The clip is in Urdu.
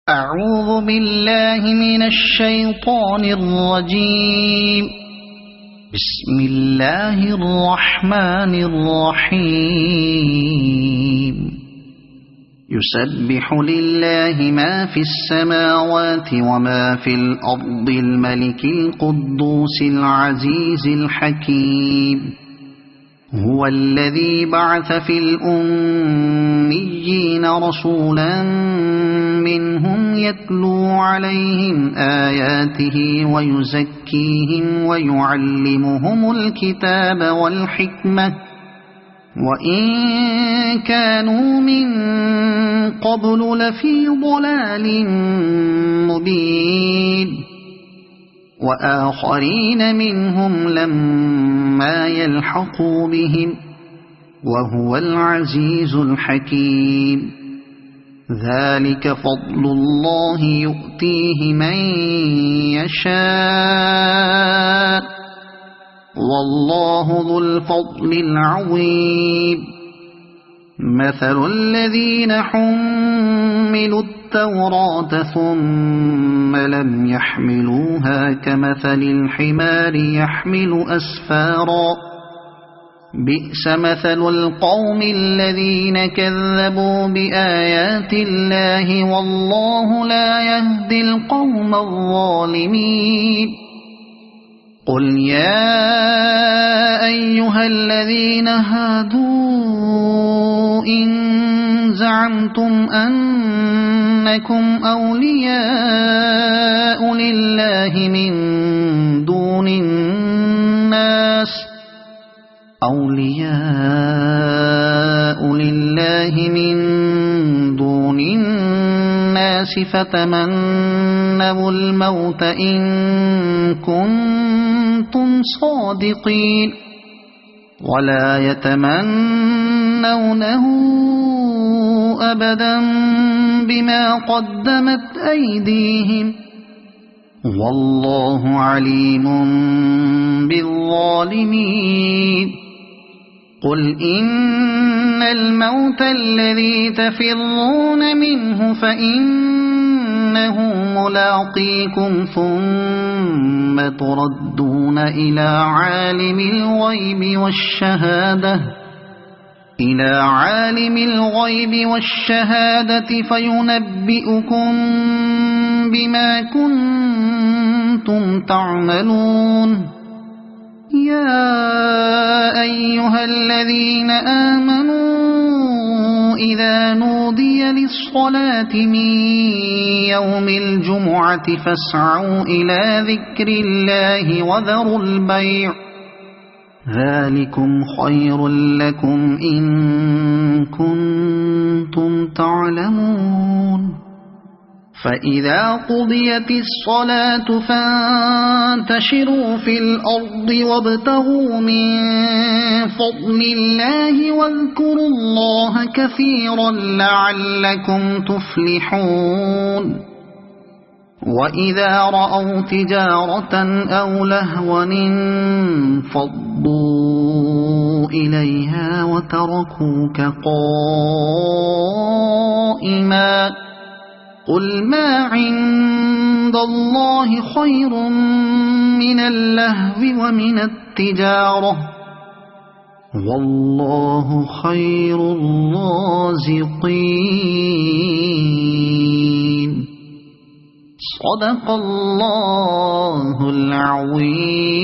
أعوذ بالله من الشيطان الرجيم. بسم الله الرحمن الرحيم. يسبح لله ما في السماوات وما في الأرض الملك القدوس العزيز الحكيم. هو الذي بعث في الأميين رسولا منهم يتلو عليهم آياته ويزكيهم ويعلمهم الكتاب والحكمة وإن كانوا من قبل لفي ضلال مبين. وآخرين منهم لما يلحقوا بهم وهو العزيز الحكيم. ذلك فضل الله يؤتيه من يشاء والله ذو الفضل العظيم. مثل الذين حملوا التوراة ثم لم يحملوها كمثل الحمار يحمل أسفارا. بئس مثل القوم الذين كذبوا بآيات الله والله لا يهدي القوم الظالمين. قل يا أيها الذين هادوا إن زعمتم أنكم أولياء لله من دون الناس فتمنوا الموت إن كنتم صادقين ولا يتمنونه أبدا بما قدمت أيديهم والله عليم بالظالمين. قل إن الموت الذي تفرون منه فإنه ملاقيكم ثم تردون إلى عالم الغيب والشهادة فينبئكم بما كنتم تعملون. يا أيها الذين آمنوا إذا نودي للصلاة من يوم الجمعة فاسعوا إلى ذكر الله وذروا البيع ذلكم خير لكم إن كنتم تعلمون. فإذا قضيت الصلاة فانتشروا في الأرض وابتغوا من فضل الله واذكروا الله كثيرا لعلكم تفلحون. وإذا رأوا تجارة أو لهوا انفضوا إليها وتركوك قائما. قل ما عند الله خير من اللهو ومن التجارة والله خير الرازقين. صدق الله العظيم.